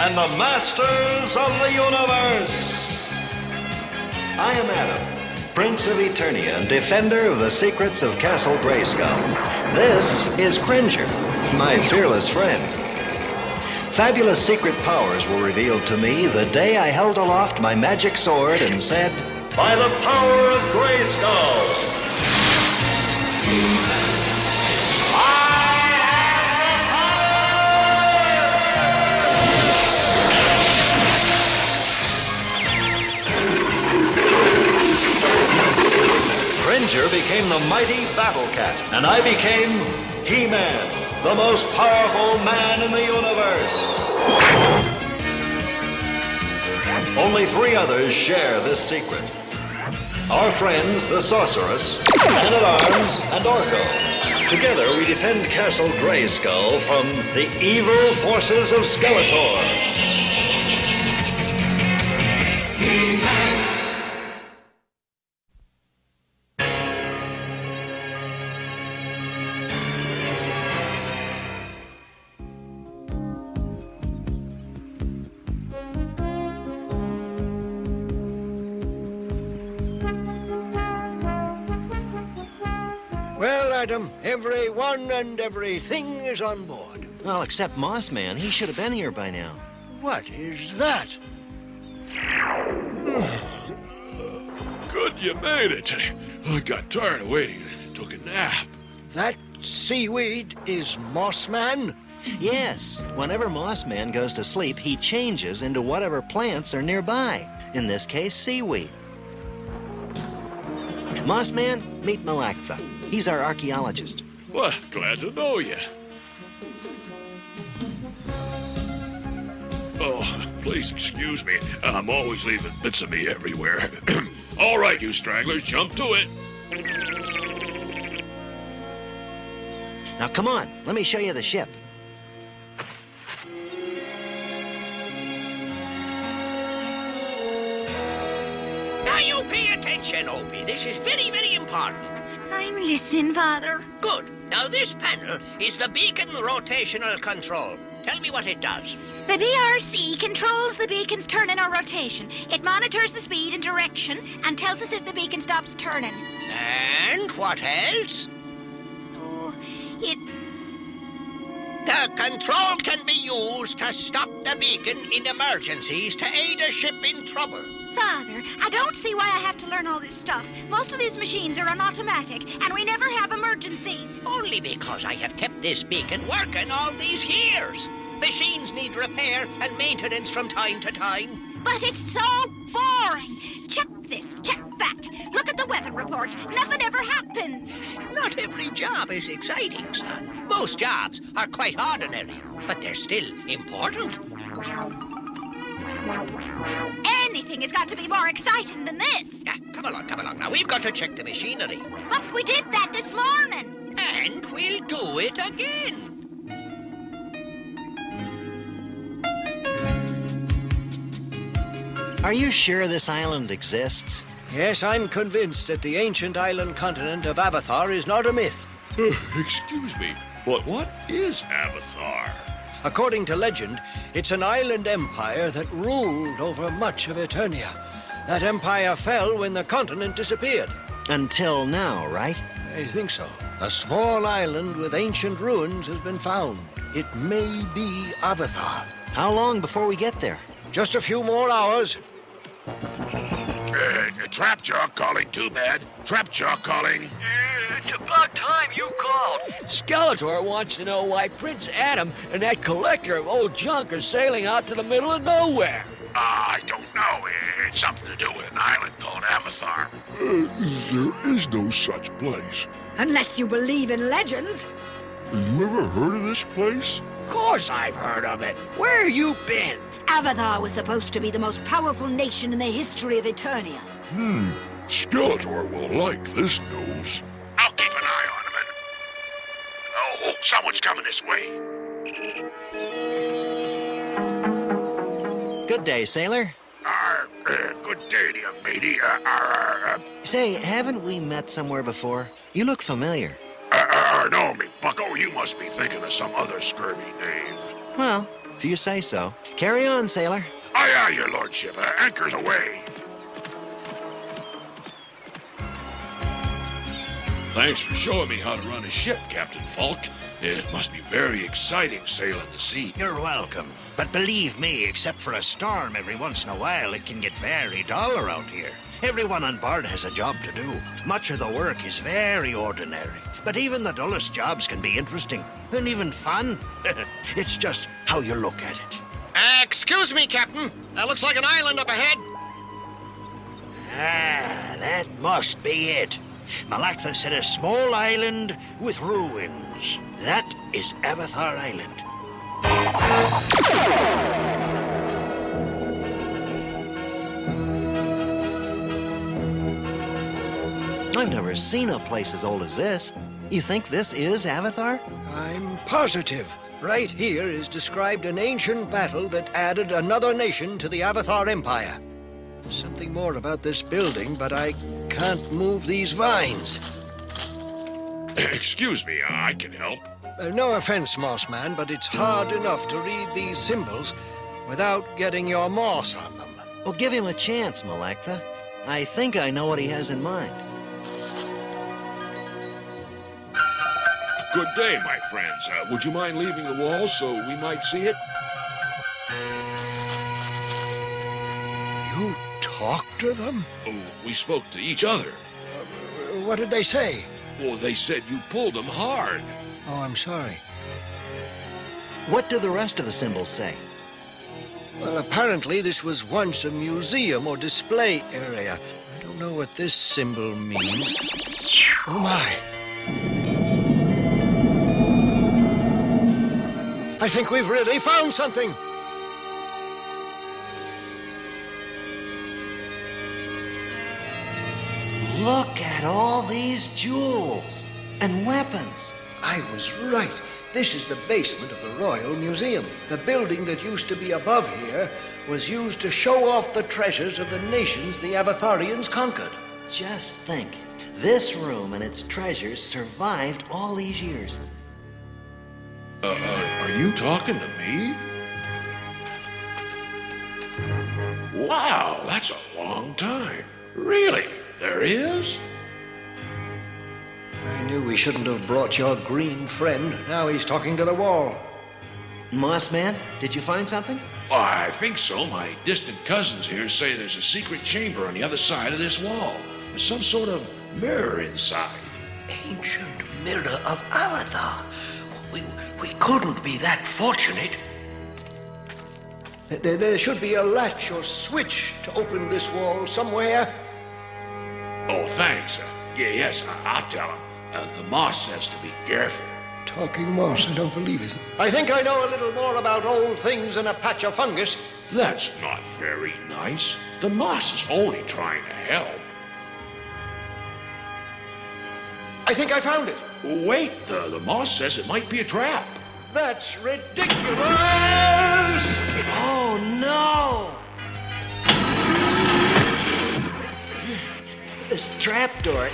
and the masters of the universe. I am Adam, Prince of Eternia and defender of the secrets of Castle Grayskull. This is Cringer, my fearless friend. Fabulous secret powers were revealed to me the day I held aloft my magic sword and said, "By the power of Grayskull, Cringer became the mighty Battle Cat, and I became He-Man, the most powerful man in the universe. Only 3 others share this secret. Our friends, the Sorceress, Man-at-Arms, and Orko. Together, we defend Castle Grayskull from the evil forces of Skeletor. Well, Adam, everyone and everything is on board. Well, except Moss Man. He should have been here by now. What is that? Good you made it. I got tired of waiting and took a nap. That seaweed is Moss Man? Yes. Whenever Moss Man goes to sleep, he changes into whatever plants are nearby. In this case, seaweed. Moss Man, meet Malaktha. He's our archaeologist. Well, glad to know you. Oh, please excuse me. I'm always leaving bits of me everywhere. All right, you stragglers, jump to it. Now, come on. Let me show you the ship. Now you pay attention, Opie. This is very, very important. I'm listening, Father. Good. Now this panel is the beacon rotational control. Tell me what it does. The BRC controls the beacon's turning or rotation. It monitors the speed and direction and tells us if the beacon stops turning. And what else? Oh, it... The control can be used to stop the beacon in emergencies to aid a ship in trouble. Father, I don't see why I have to learn all this stuff. Most of these machines are on automatic, and we never have emergencies. Only because I have kept this beacon working all these years. Machines need repair and maintenance from time to time. But it's so boring. Check this, check that. Look at the weather report. Nothing ever happens. Not every job is exciting, son. Most jobs are quite ordinary, but they're still important. Anything has got to be more exciting than this. Come along. Now, we've got to check the machinery. But we did that this morning. And we'll do it again. Are you sure this island exists? Yes, I'm convinced that the ancient island continent of Avathar is not a myth. Excuse me, but what is Avathar? According to legend, it's an island empire that ruled over much of Eternia. That empire fell when the continent disappeared. Until now, right? I think so. A small island with ancient ruins has been found. It may be Avathar. How long before we get there? Just a few more hours. Trapjaw calling, too bad. Trapjaw calling. It's about time you called. Skeletor wants to know why Prince Adam and that collector of old junk are sailing out to the middle of nowhere. I don't know. It's something to do with an island called Avathar. There is no such place. Unless you believe in legends. You ever heard of this place? Of course I've heard of it. Where you been? Avathar was supposed to be the most powerful nation in the history of Eternia. Skeletor will like this news. I'll keep an eye on him. Oh, someone's coming this way. Good day, sailor. Good day to you, matey. Say, haven't we met somewhere before? You look familiar. No, me bucko, you must be thinking of some other scurvy knave. Well, If you say so. Carry on, sailor. Aye, aye, your lordship. Anchors away. Thanks for showing me how to run a ship, Captain Falk. It must be very exciting sailing the sea. You're welcome. But believe me, except for a storm every once in a while, it can get very dull around here. Everyone on board has a job to do. Much of the work is very ordinary. But even the dullest jobs can be interesting and even fun. It's just how you look at it. Excuse me, Captain. That looks like an island up ahead. Ah, that must be it. Malactha said a small island with ruins. That is Avathar Island. I've never seen a place as old as this. You think this is Avathar? I'm positive. Right here is described an ancient battle that added another nation to the Avathar Empire. Something more about this building, but I can't move these vines. Excuse me, I can help. No offense, Mossman, but it's hard enough to read these symbols without getting your moss on them. Well, give him a chance, Malactha. I think I know what he has in mind. Good day, my friends. Would you mind leaving the wall so we might see it? You talk to them? Oh, we spoke to each other. What did they say? Oh, they said you pulled them hard. Oh, I'm sorry. What do the rest of the symbols say? Well, apparently this was once a museum or display area. I don't know what this symbol means. Oh, my. I think we've really found something. Look at all these jewels and weapons. I was right. This is the basement of the Royal Museum. The building that used to be above here was used to show off the treasures of the nations the Avatharians conquered. Just think, this room and its treasures survived all these years. Are you talking to me? Wow, that's a long time. Really? There is? I knew we shouldn't have brought your green friend. Now he's talking to the wall. Mossman, did you find something? I think so. My distant cousins here say there's a secret chamber on the other side of this wall. There's some sort of mirror inside. Ancient mirror of Avathar. We couldn't be that fortunate. There should be a latch or switch to open this wall somewhere. Oh, thanks. Yes, I'll tell him. The moss says to be careful. Talking moss, I don't believe it. I think I know a little more about old things than a patch of fungus. That's not very nice. The moss is only trying to help. I think I found it. Wait, the moss says it might be a trap. That's ridiculous! Oh, no! This trapdoor,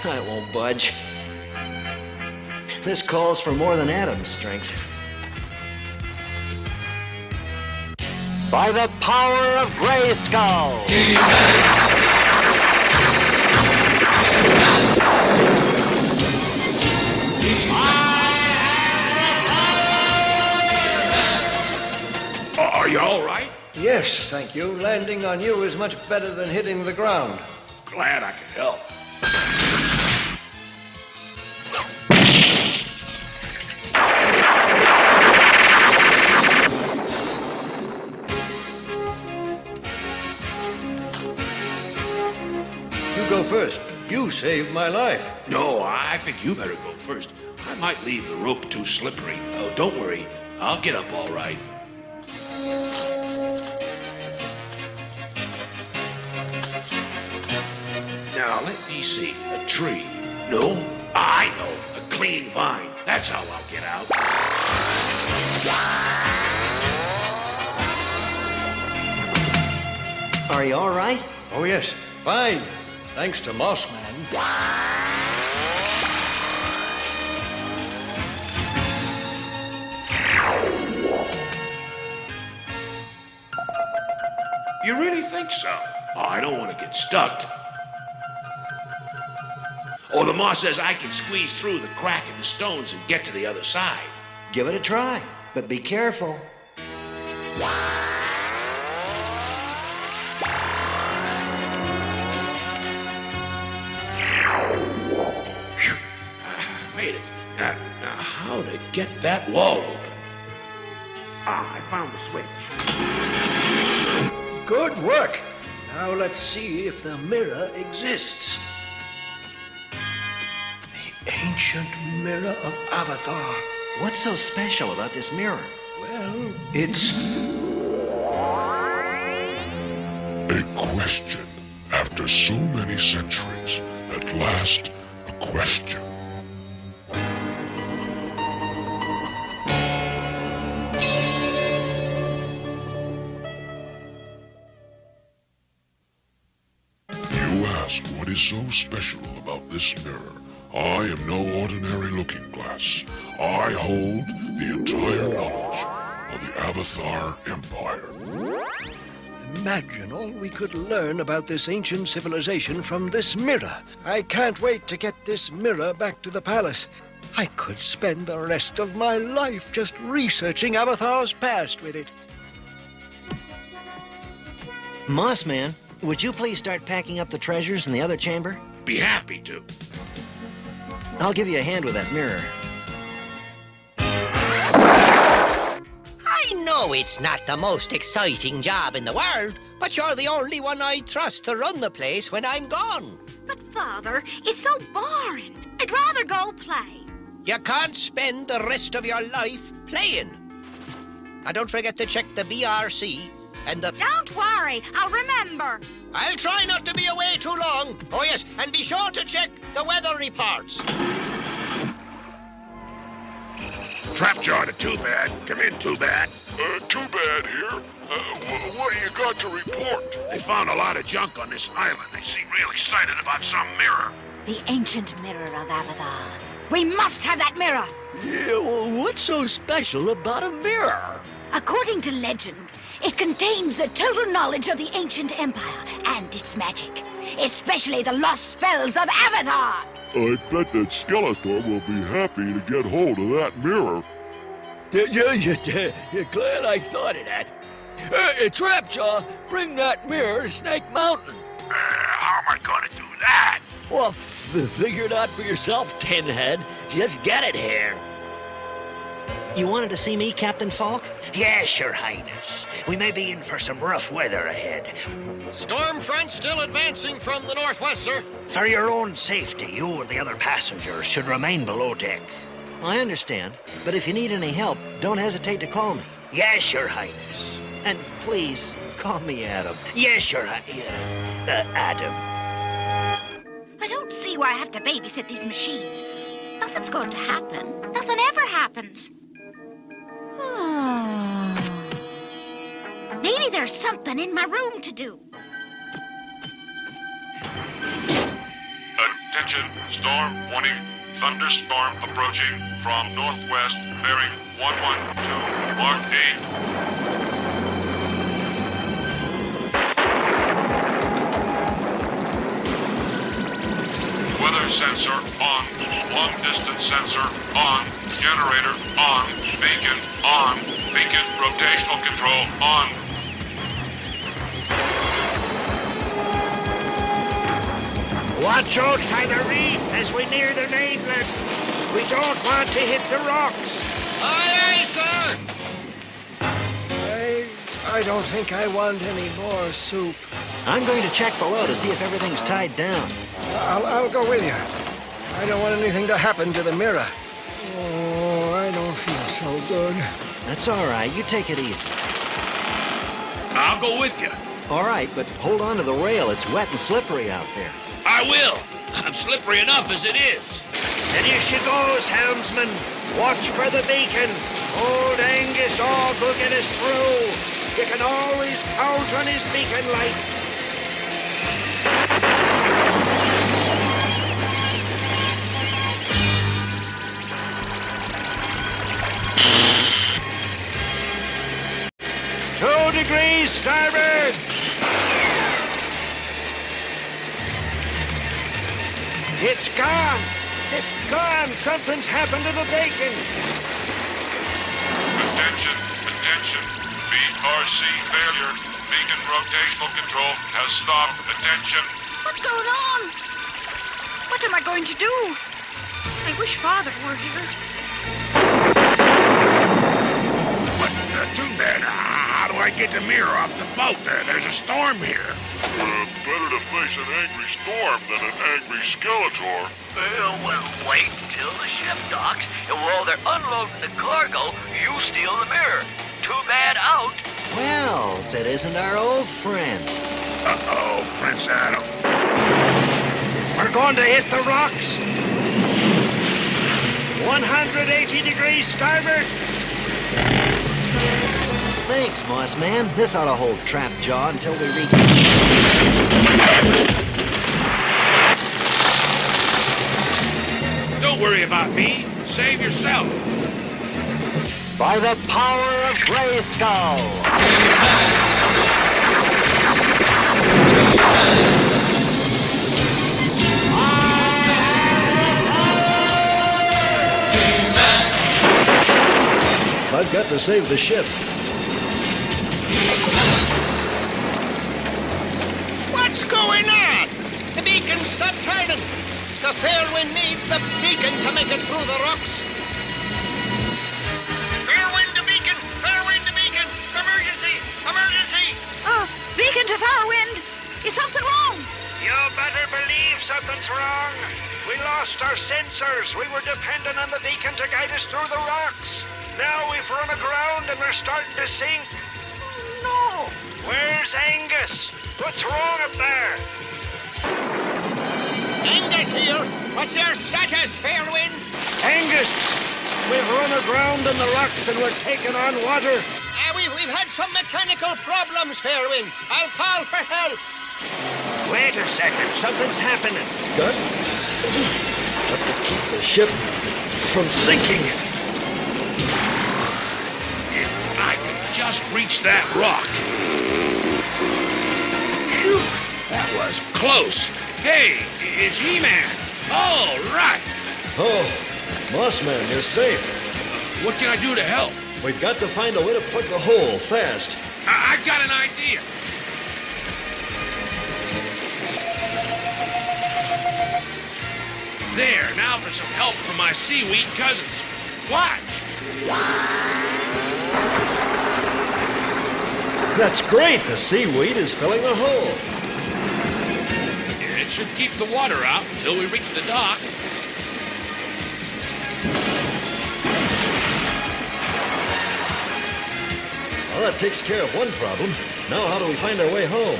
it won't budge. This calls for more than Adam's strength. By the power of Grayskull! Are you all right? Yes, thank you. Landing on you is much better than hitting the ground. Glad I could help. You go first. You saved my life. No, I think you better go first. I might leave the rope too slippery. Oh, don't worry. I'll get up all right. Now, let me see. A tree. No? I know. A clean vine. That's how I'll get out. Are you all right? Oh, yes. Fine. Thanks to Mossman. You really think so? Oh, I don't want to get stuck. Oh, the moss says I can squeeze through the crack in the stones and get to the other side. Give it a try, but be careful. Made it. Now, how to get that wall open? Ah, I found the switch. Good work. Now let's see if the mirror exists. The ancient mirror of Avathar. What's so special about this mirror? Well, it's... A question. After so many centuries, at last, a question. You ask what is so special about this mirror. I am no ordinary looking glass. I hold the entire knowledge of the Avathar Empire. Imagine all we could learn about this ancient civilization from this mirror. I can't wait to get this mirror back to the palace. I could spend the rest of my life just researching Avathar's past with it. Mossman, would you please start packing up the treasures in the other chamber? Be happy to. I'll give you a hand with that mirror. I know it's not the most exciting job in the world, but you're the only one I trust to run the place when I'm gone. But, Father, it's so boring. I'd rather go play. You can't spend the rest of your life playing. Now, don't forget to check the BRC and the... Don't worry, I'll remember. I'll try not to be away too long. Oh, yes, and be sure to check the weather reports. Trapjaw to Too Bad. Come in, Too Bad. Too bad here. What do you got to report? They found a lot of junk on this island. They seem real excited about some mirror. The ancient mirror of Avathar. We must have that mirror. Yeah, well, what's so special about a mirror? According to legend, it contains the total knowledge of the ancient empire and its magic, especially the lost spells of Avathar. I bet that Skeletor will be happy to get hold of that mirror. You're glad I thought of that. Trapjaw, bring that mirror to Snake Mountain. How am I going to do that? Well, figure it out for yourself, Tinhead. Just get it here. You wanted to see me, Captain Falk? Yes, Your Highness. We may be in for some rough weather ahead. Storm front still advancing from the northwest, sir. For your own safety, you and the other passengers should remain below deck. I understand, but if you need any help, don't hesitate to call me. Yes, Your Highness. And please, call me Adam. Yes, Your Highness. Adam. I don't see why I have to babysit these machines. Nothing's going to happen. Nothing ever happens. Maybe there's something in my room to do. Attention, storm warning. Thunderstorm approaching from northwest, bearing 112, Mark 8. Weather sensor on, long distance sensor on, generator on, beacon rotational control on. Watch out for the reef as we near the mainland. We don't want to hit the rocks. Aye, aye, sir! I don't think I want any more soup. I'm going to check below to see if everything's tied down. I'll go with you. I don't want anything to happen to the mirror. Oh, I don't feel so good. That's all right. You take it easy. I'll go with you. All right, but hold on to the rail. It's wet and slippery out there. I will. I'm slippery enough as it is. And here she goes, helmsman. Watch for the beacon. Old Angus Ogg will get us through. You can always count on his beacon light. Degrees starboard, It's gone! It's gone! Something's happened to the bacon! Attention, attention. BRC failure. Beacon rotational control has stopped. Attention. What's going on? What am I going to do? I wish Father were here. Too bad. How do I get the mirror off the boat? There's a storm here. Better to face an angry storm than an angry Skeletor. Well, we'll wait till the ship docks, and while they're unloading the cargo, you steal the mirror. Too bad out. Well, if it isn't our old friend. Uh-oh, Prince Adam. We're going to hit the rocks! 180 degrees starboard! Thanks, Moss Man. This ought to hold Trap Jaw until we reach... Don't worry about me. Save yourself. By the power of Grayskull! I've got to save the ship. What's going on? The beacon stopped turning. The Fairwind needs the beacon to make it through the rocks. Fairwind to beacon! Fairwind to beacon! Emergency! Emergency! Beacon to Fairwind! Is something wrong? You better believe something's wrong. We lost our sensors. We were dependent on the beacon to guide us through the rocks. Now we've run aground and we're starting to sink. No. Where's Angus? What's wrong up there? Angus here. What's your status, Fairwind? Angus! We've run aground in the rocks and we're taking on water. We've had some mechanical problems, Fairwind. I'll call for help. Wait a second. Something's happening. Good. Have to keep the ship from sinking. If I could just reach that rock. Phew, that was close. Hey, it's He-Man. All right. Oh, Moss Man, you're safe. What can I do to help? We've got to find a way to plug the hole fast. I've got an idea. There, now for some help from my seaweed cousins. Watch. That's great. The seaweed is filling the hole. It should keep the water out until we reach the dock. Well, that takes care of one problem. Now how do we find our way home?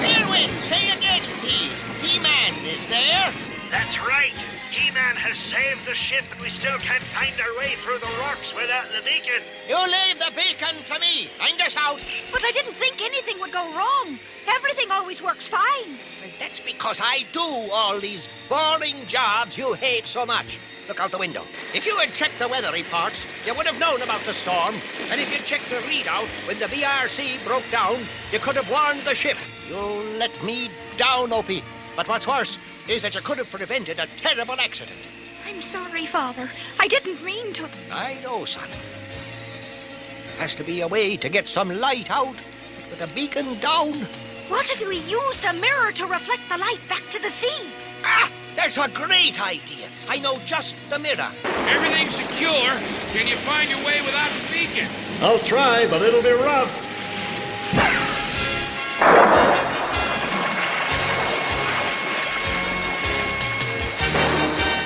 Fairwind, say again, please. He-Man is there? That's right. He-Man has saved the ship and we still can't find our way through the rocks without the beacon. You leave the beacon to me. Angus out. But I didn't think anything would go wrong. Everything always works fine. Well, that's because I do all these boring jobs you hate so much. Look out the window. If you had checked the weather reports, you would have known about the storm. And if you checked the readout when the BRC broke down, you could have warned the ship. You let me down, Opie. But what's worse is that you could have prevented a terrible accident. I'm sorry, Father. I didn't mean to. I know, son. Has to be a way to get some light out. But with the beacon down... What if we used a mirror to reflect the light back to the sea? Ah! There's a great idea. I know just the mirror. Everything's secure. Can you find your way without the beacon? I'll try, but it'll be rough.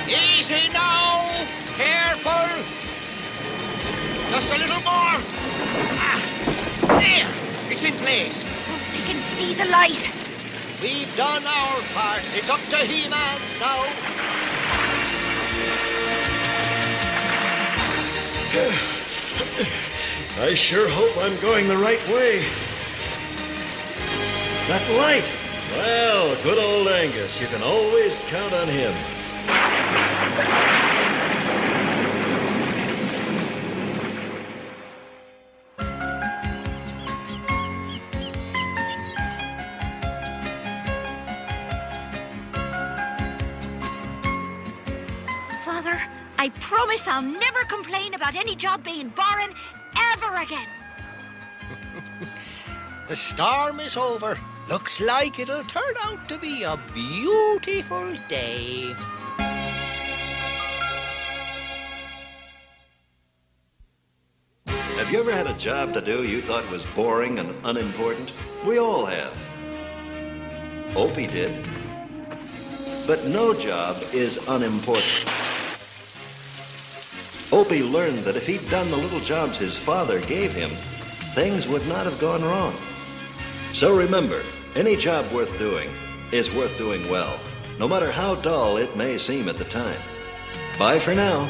Easy now. Careful. Just a little more. Ah, there. It's in place. I can see the light. We've done our part. It's up to He-Man now. I sure hope I'm going the right way. That light! Well, good old Angus. You can always count on him. promise I'll never complain about any job being boring ever again. The storm is over. Looks like it'll turn out to be a beautiful day. Have you ever had a job to do you thought was boring and unimportant? We all have. Opie did. But no job is unimportant. Opie learned that if he'd done the little jobs his father gave him, things would not have gone wrong. So remember, any job worth doing is worth doing well, no matter how dull it may seem at the time. Bye for now.